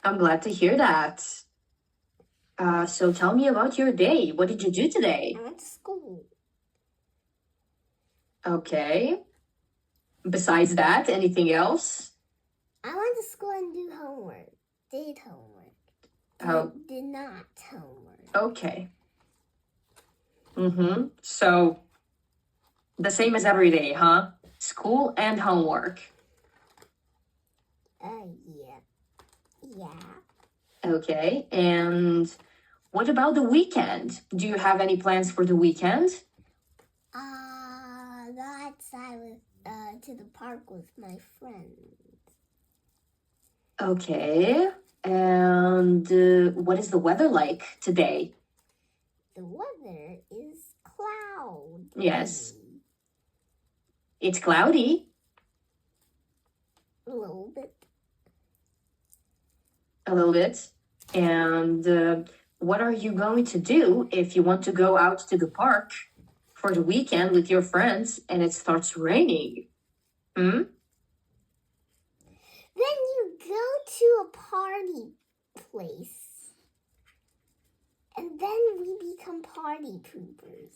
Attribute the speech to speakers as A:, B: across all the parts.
A: I'm glad to hear that. So tell me about your day. What did you do today?
B: I went to school.
A: Okay. Besides that, anything else?
B: I went to school and do homework. Did homework. Did not homework.
A: Okay. So the same as every day, huh? School and homework.
B: Yeah. Yeah.
A: Okay. And what about the weekend? Do you have any plans for the weekend?
B: That's I was to the park with my friends.
A: Okay. And what is the weather like today?
B: The weather is cloudy.
A: Yes. It's cloudy.
B: A little bit.
A: A little bit. And what are you going to do if you want to go out to the park for the weekend with your friends and it starts raining?
B: Then you go to a party place. And then we become party poopers.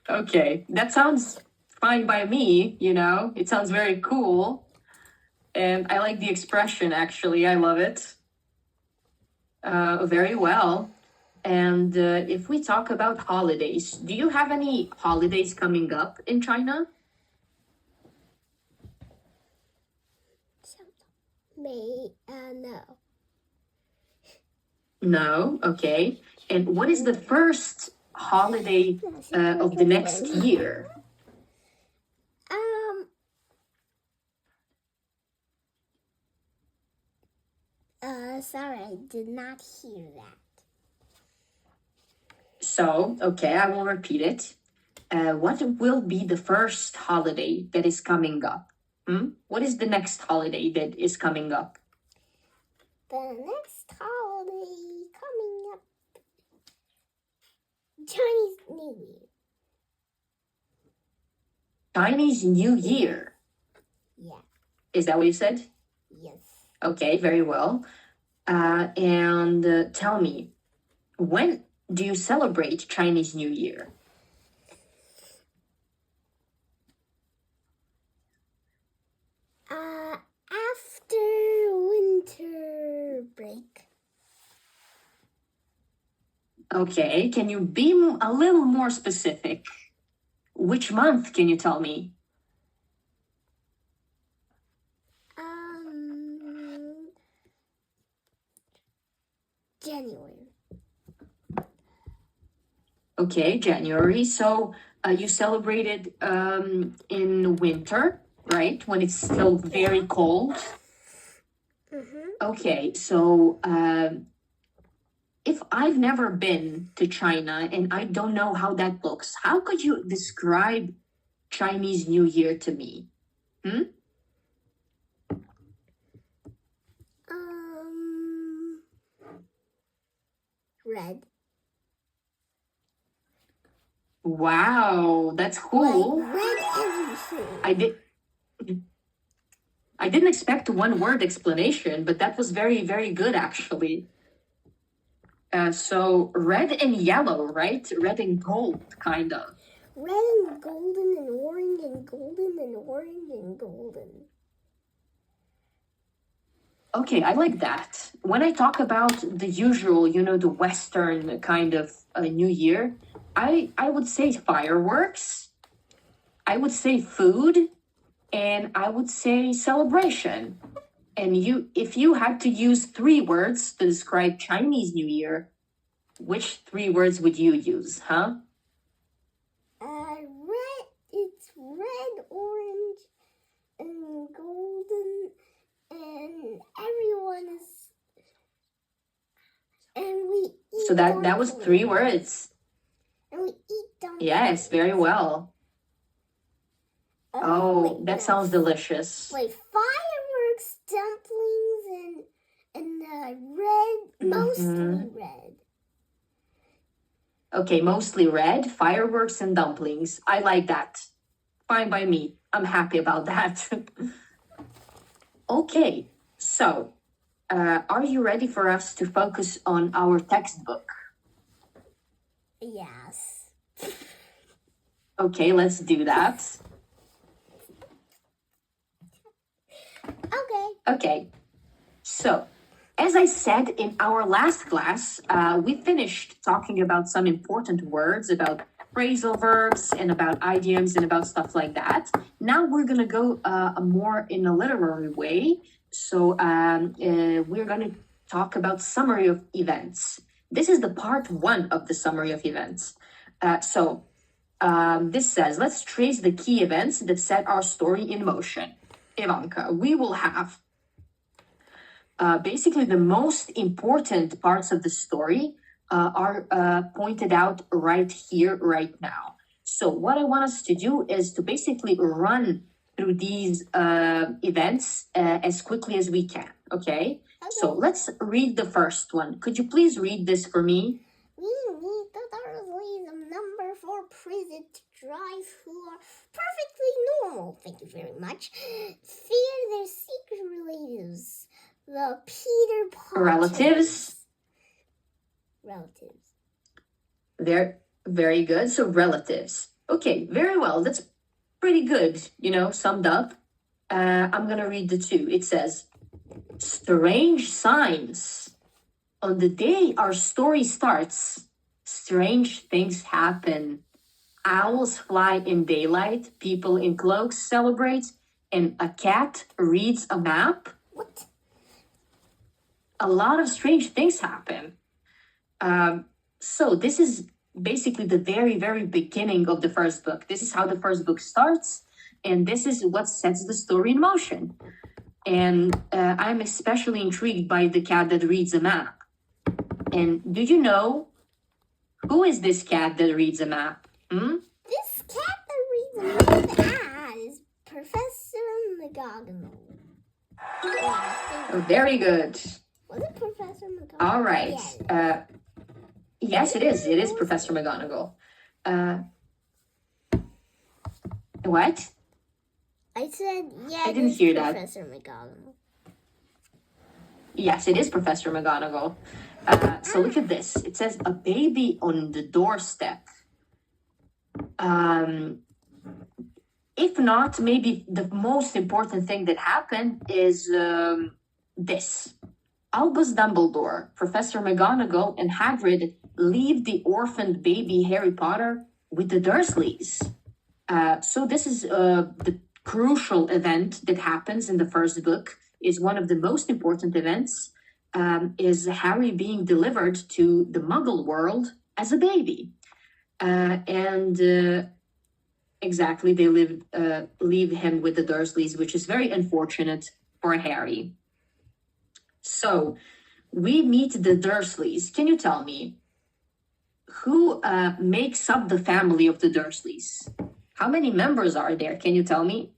A: Okay, that sounds fine by me, It sounds very cool. And I like the expression, actually. I love it. Very well. And if we talk about holidays, do you have any holidays coming up in China?
B: No.
A: No? Okay. And what is the first holiday of the next year?
B: Sorry, I did not hear that.
A: So, okay, I will repeat it. What will be the first holiday that is coming up? What is the next holiday that is coming up?
B: The next holiday coming up, Chinese New Year.
A: Chinese New Year?
B: Yeah.
A: Is that what you said?
B: Yes.
A: Okay, very well. And tell me, when do you celebrate Chinese New Year?
B: After winter break.
A: Okay, can you be a little more specific? Which month can you tell me?
B: January.
A: Okay, January. So you celebrated in winter, right? When it's still very cold. Okay, so if I've never been to China and I don't know how that looks, how could you describe Chinese New Year to me?
B: Red.
A: Wow, that's cool.
B: Like red everything.
A: I didn't expect a one-word explanation, but that was very, very good, actually. So red and yellow, right? Red and gold, kind of.
B: Red and golden and orange and golden and orange and golden.
A: Okay, I like that. When I talk about the usual, the Western kind of New Year, I would say fireworks, I would say food, and I would say celebration. And if you had to use 3 words to describe Chinese New Year, which 3 words would you use, huh?
B: Red. It's red, orange, and golden, and everyone is. And we eat.
A: So that was 3 words.
B: And we eat dumplings.
A: Yes, very well. Oh, that sounds delicious.
B: Wait, fireworks, dumplings, and red, mostly red.
A: Okay, mostly red, fireworks and dumplings. I like that. Fine by me. I'm happy about that. Okay, so are you ready for us to focus on our textbook?
B: Yes.
A: Okay, let's do that. Okay, so as I said in our last class, we finished talking about some important words, about phrasal verbs and about idioms and about stuff like that. Now we're going to go more in a literary way. So we're going to talk about summary of events. This is the part 1 of the summary of events. This says, let's trace the key events that set our story in motion. Ivanka, we will have basically the most important parts of the story are pointed out right here, right now. So what I want us to do is to basically run through these events as quickly as we can, okay? So let's read the first one. Could you please read this for me?
B: We need the Dursleys of number 4 prison to drive who are perfectly normal, thank you very much, fear their secret relatives, the Peter Potters. Relatives.
A: Very good. So relatives. Okay, very well. That's pretty good, summed up. I'm going to read the 2. It says, strange signs. On the day our story starts, strange things happen. Owls fly in daylight, people in cloaks celebrate, and a cat reads a map.
B: What?
A: A lot of strange things happen. So this is basically the very, very beginning of the first book. This is how the first book starts, and this is what sets the story in motion. And I'm especially intrigued by the cat that reads a map. And do you know who is this cat that reads a map?
B: This cat that reads a map is Professor McGonagall.
A: Very good.
B: Was it Professor McGonagall?
A: All right. Yes, it is. It is Professor McGonagall. What?
B: I said, yeah,
A: I didn't hear that.
B: Professor McGonagall.
A: Yes, it is Professor McGonagall. So look at this. It says, a baby on the doorstep. If not, maybe the most important thing that happened is this. Albus Dumbledore, Professor McGonagall, and Hagrid leave the orphaned baby Harry Potter with the Dursleys. So this is the crucial event that happens in the first book, is one of the most important events, is Harry being delivered to the Muggle world as a baby. Exactly, they leave him with the Dursleys, which is very unfortunate for Harry. So we meet the Dursleys. Can you tell me who makes up the family of the Dursleys? How many members are there? Can you tell me?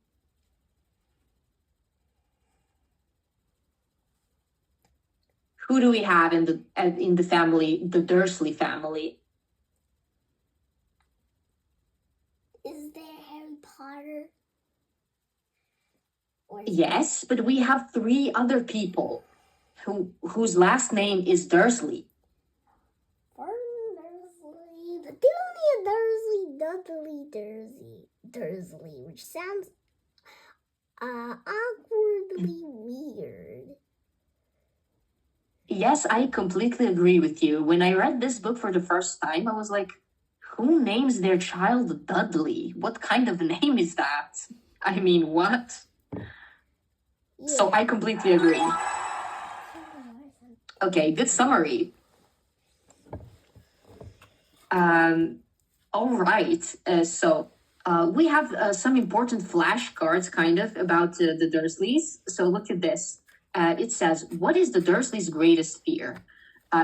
A: Who do we have in the family, the Dursley family?
B: Is there Harry Potter?
A: Yes, but we have 3 other people whose last name is Dursley.
B: Dursley, but only a Dursley, which sounds awkwardly weird.
A: Yes, I completely agree with you. When I read this book for the first time, I was like, who names their child Dudley? What kind of name is that? I mean, what? Yeah. So I completely agree. Okay, good summary. All right, so we have some important flashcards kind of about the Dursleys. So look at this. It says, what is the Dursleys' greatest fear?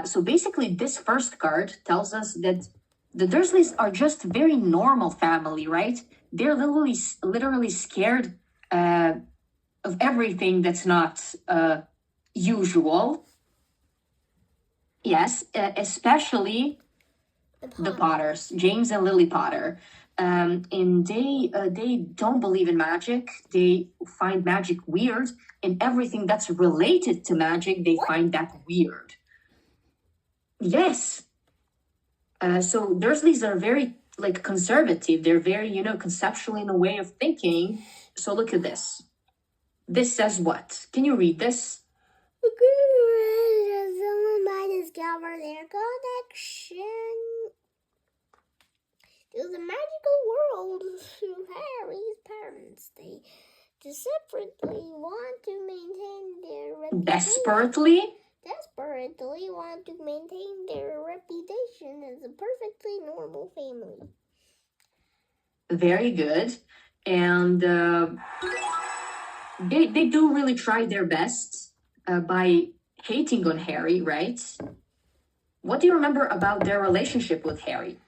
A: So basically this first card tells us that the Dursleys are just a very normal family, right? They're literally scared of everything that's not usual. Yes, especially the Potters, James and Lily Potter. and they don't believe in magic. They find magic weird, and everything that's related to magic, they find that weird. Yes. So Dursleys are very like conservative. They're very, conceptual in a way of thinking. So look at this. This says what? Can you read this?
B: Someone might discover their connection to the magical world through Harry's parents. They desperately want to maintain their reputation.
A: Desperately
B: Want to maintain their reputation as a perfectly normal family.
A: Very good. And they do really try their best by hating on Harry, right? What do you remember about their relationship with Harry?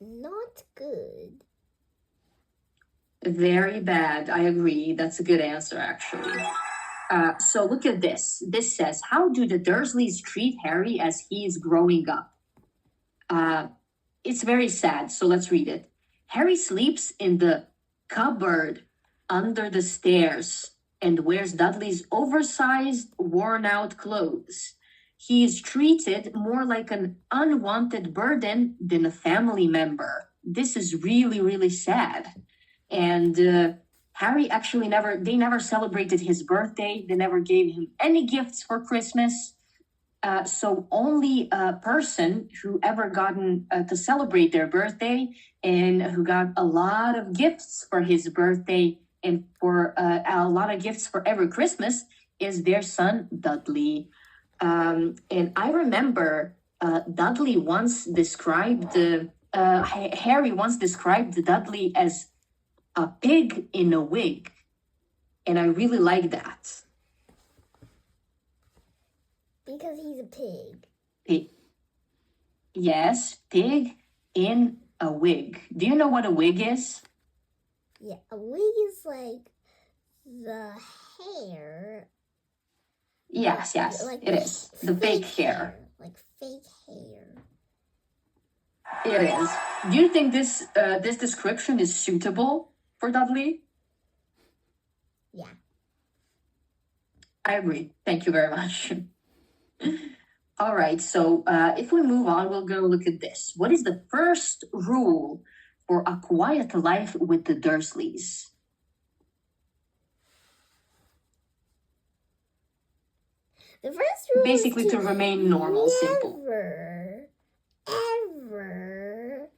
B: Not good.
A: Very bad. I agree. That's a good answer, actually. So look at this. This says, how do the Dursleys treat Harry as he is growing up? It's very sad, so let's read it. Harry sleeps in the cupboard under the stairs and wears Dudley's oversized, worn-out clothes. He is treated more like an unwanted burden than a family member. This is really, really sad. And Harry actually they never celebrated his birthday. They never gave him any gifts for Christmas. So only a person who ever gotten to celebrate their birthday and who got a lot of gifts for his birthday and for a lot of gifts for every Christmas is their son, Dudley. And I remember Dudley once described, Harry once described Dudley as a pig in a wig. And I really like that.
B: Because he's a pig.
A: Yes, pig in a wig. Do you know what a wig is?
B: Yeah, a wig is like the hair.
A: Yes, like it is. The fake hair.
B: Like fake hair.
A: It is. Do you think this description is suitable for Dudley?
B: Yeah.
A: I agree. Thank you very much. All right, so if we move on, we'll go look at this. What is the first rule for a quiet life with the Dursleys?
B: The first rule
A: basically
B: is
A: to remain normal, simple.
B: Never, ever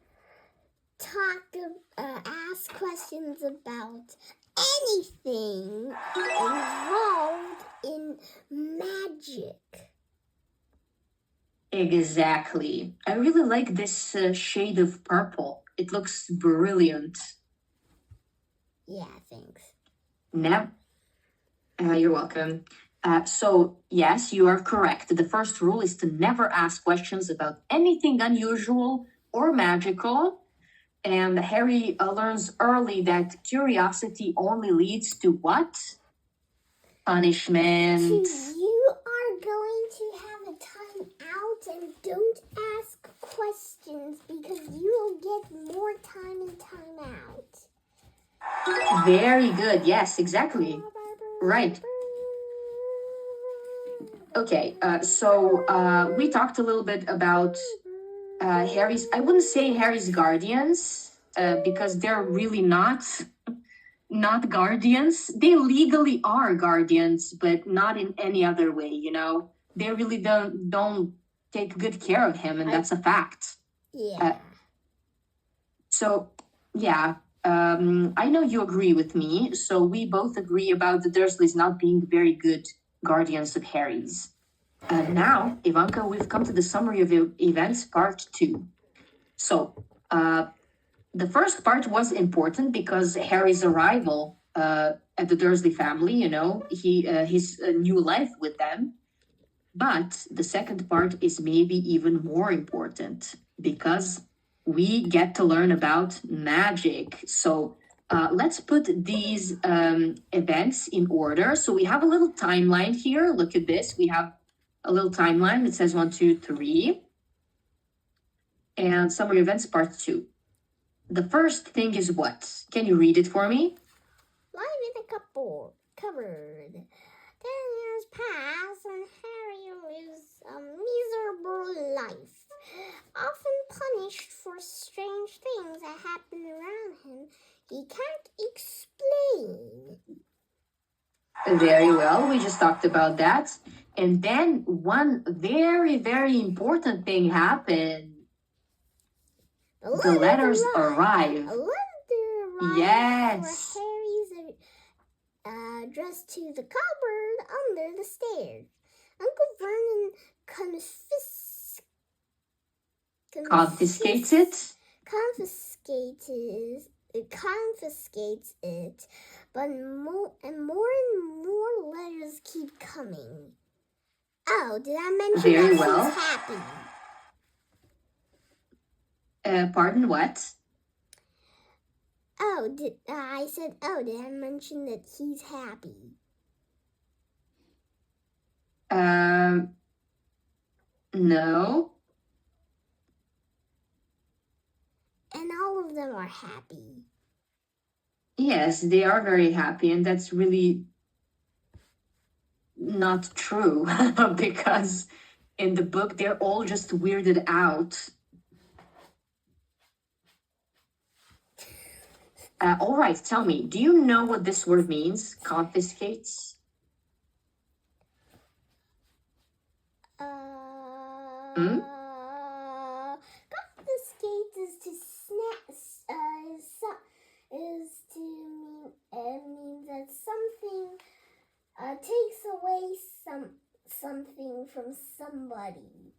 B: ask questions about anything involved in magic.
A: Exactly. I really like this shade of purple. It looks brilliant.
B: Yeah, thanks.
A: You're welcome. So, yes, you are correct. The first rule is to never ask questions about anything unusual or magical. And Harry learns early that curiosity only leads to what? Punishment.
B: You are going to have a time out and don't ask questions because you will get more time and time out.
A: Very good. Yes, exactly. Right. Okay, so we talked a little bit about Harry's, I wouldn't say Harry's guardians, because they're really not guardians. They legally are guardians, but not in any other way, you know? They really don't take good care of him, and that's a fact.
B: Yeah.
A: So, yeah, I know you agree with me, so we both agree about the Dursleys not being very good guardians of Harry's. Now, Ivanka, we've come to the summary of events, part 2. So, the first part was important because Harry's arrival at the Dursley family, you know, his new life with them. But the second part is maybe even more important because we get to learn about magic. So let's put these events in order. So we have a little timeline here. Look at this. We have a little timeline. It says 1, 2, 3. And Summer Events Part 2. The first thing is what? Can you read it for me?
B: Live in a cupboard. 10 years pass and Harry lives a miserable life. Often punished for strange things that happen around him he can't explain.
A: Very well, we just talked about that. And then one very, very important thing happened. The letters arrive.
B: A letter arrives
A: Yes.
B: for Harry's address to the cupboard under the stairs. Uncle Vernon
A: Confiscates it.
B: Confiscates it, but more and more letters keep coming. Oh, did I mention
A: Very
B: that
A: well.
B: he's happy?
A: Pardon, what?
B: Did I mention that he's happy?
A: No.
B: And all of them are happy.
A: Yes, they are very happy, and that's really not true because in the book they're all just weirded out. All right, tell me, do you know what this word means? Confiscates?
B: Confiscate is to mean that something takes away something from somebody.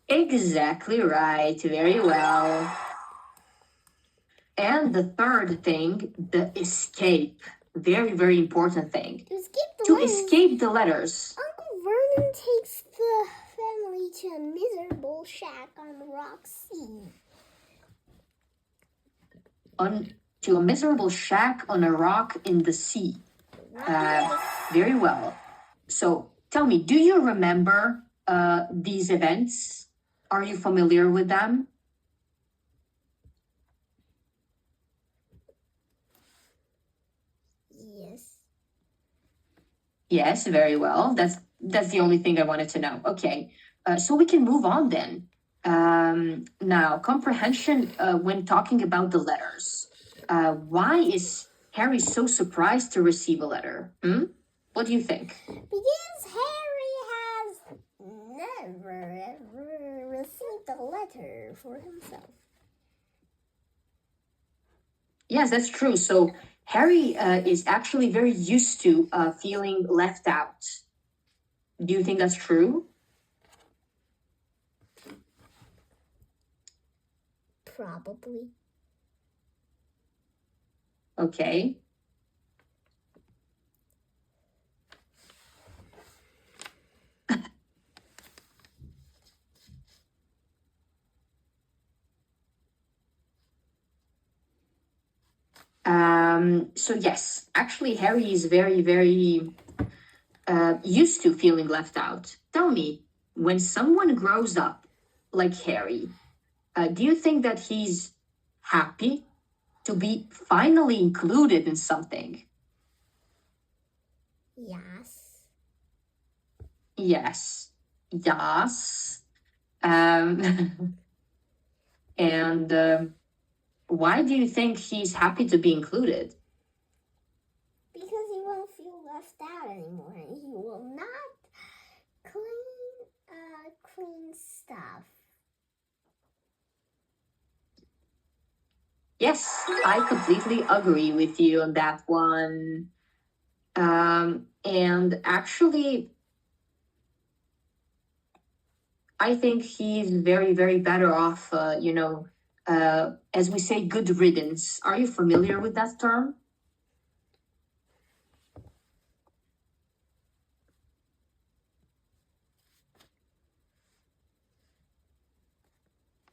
A: Exactly right. Very well. And the third thing, the escape. Very, very important thing. To escape the letters.
B: Uncle Vernon takes the family to a miserable shack on the rock sea.
A: To a miserable shack on a rock in the sea. Very well. So tell me, do you remember these events? Are you familiar with them?
B: Yes.
A: Yes, very well. That's the only thing I wanted to know. Okay, so we can move on then. Now, comprehension when talking about the letters. Why is Harry so surprised to receive a letter? What do you think?
B: Because Harry has never ever received a letter for himself.
A: Yes, that's true. So Harry is actually very used to feeling left out. Do you think that's true?
B: Probably.
A: Okay. So yes, actually Harry is very, very used to feeling left out. Tell me, when someone grows up like Harry, do you think that he's happy to be finally included in something?
B: Yes.
A: Yes. Yes. And why do you think he's happy to be included?
B: Because he won't feel left out anymore, and he will not clean stuff.
A: Yes, I completely agree with you on that one. And actually, I think he's very, very better off, as we say, good riddance. Are you familiar with that term?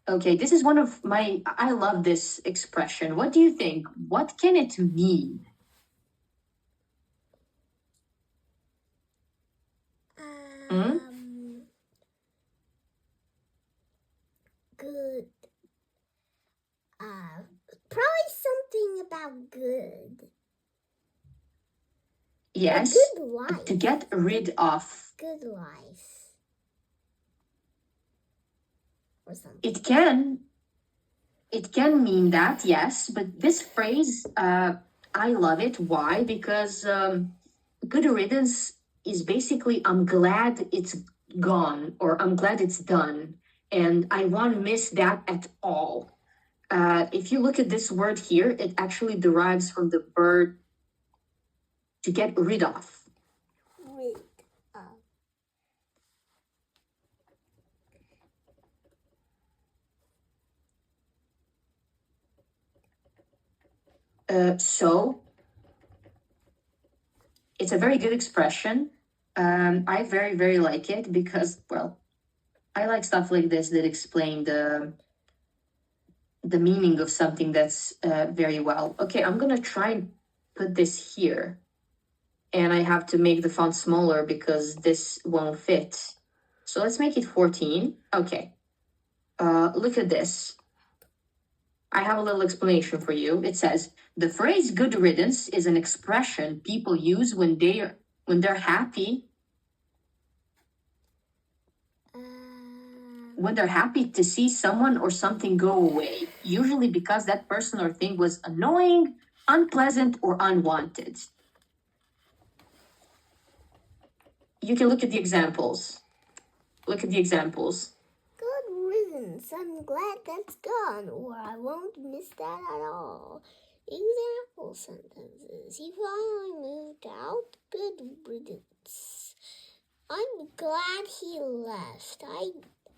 A: Okay, this is one of I love this expression. What do you think? What can it mean?
B: good. Probably something about good.
A: Yes.
B: A good life.
A: To get rid of.
B: Good life. Or something.
A: It can mean that, yes, but this phrase, I love it. Why? Because good riddance is basically I'm glad it's gone or I'm glad it's done and I won't miss that at all. If you look at this word here, it actually derives from the verb to get rid of.
B: Rid of.
A: So it's a very good expression. I very, very like it because, well, I like stuff like this that explain the meaning of something that's very well. Okay, I'm gonna try and put this here. And I have to make the font smaller because this won't fit. So let's make it 14. Okay. Look at this. I have a little explanation for you. It says, the phrase good riddance is an expression people use when they're happy. When they're happy to see someone or something go away, usually because that person or thing was annoying, unpleasant, or unwanted. You can look at the examples. Look at the examples.
B: Good riddance. I'm glad that's gone, or I won't miss that at all. Example sentences. He finally moved out. Good riddance. I'm glad he left.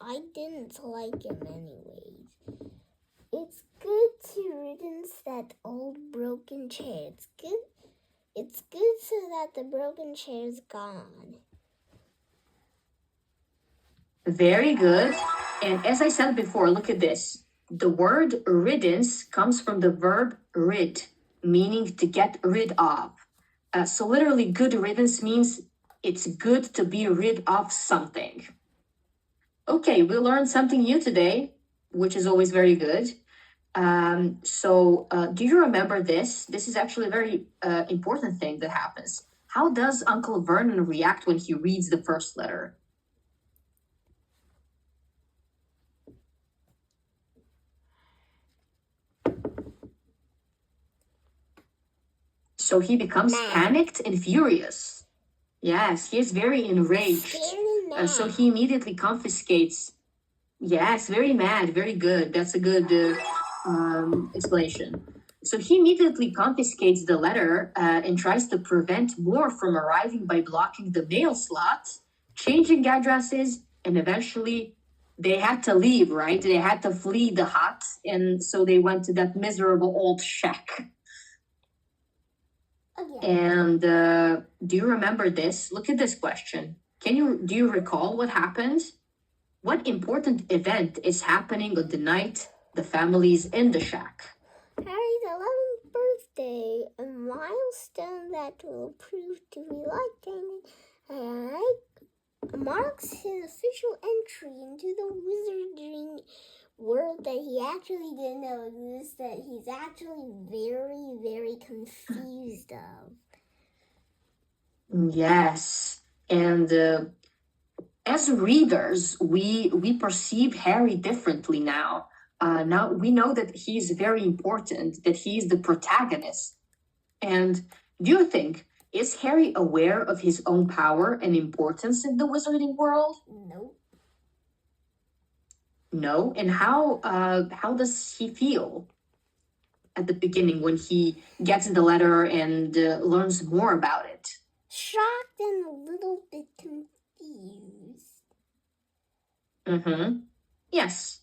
B: I didn't like him anyways. It's good to riddance that old broken chair. It's good so that the broken chair's gone.
A: Very good. And as I said before, look at this. The word riddance comes from the verb rid, meaning to get rid of. So literally, good riddance means it's good to be rid of something. Okay, we learned something new today, which is always very good. Do you remember this? This is actually a very important thing that happens. How does Uncle Vernon react when he reads the first letter? So he becomes panicked and furious. Yes, he is very enraged. So he immediately confiscates. Yes, very mad, very good. That's a good explanation. So he immediately confiscates the letter and tries to prevent more from arriving by blocking the mail slot, changing addresses, and eventually they had to leave, right? They had to flee the hut, and so they went to that miserable old shack. And do you remember this? Look at this question. Do you recall what happened? What important event is happening on the night the family's in the shack?
B: Harry's 11th birthday, a milestone that will prove to be life-changing, and marks his official entry into the wizarding world that he actually didn't know existed. He's actually very, very confused of.
A: Yes, and as readers, we perceive Harry differently now. Now we know that he's very important, that he's the protagonist. And do you think, is Harry aware of his own power and importance in the wizarding world?
B: No.
A: No? And how does he feel at the beginning when he gets the letter and learns more about it?
B: Shocked and a little bit confused.
A: Yes.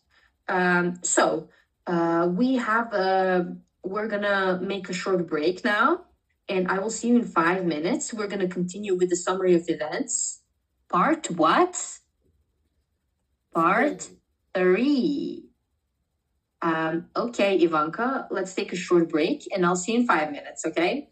A: We're gonna make a short break now, and I will see you in 5 minutes. We're gonna continue with the summary of events. Part what? Part 3. Okay, Ivanka, let's take a short break, and I'll see you in 5 minutes, okay?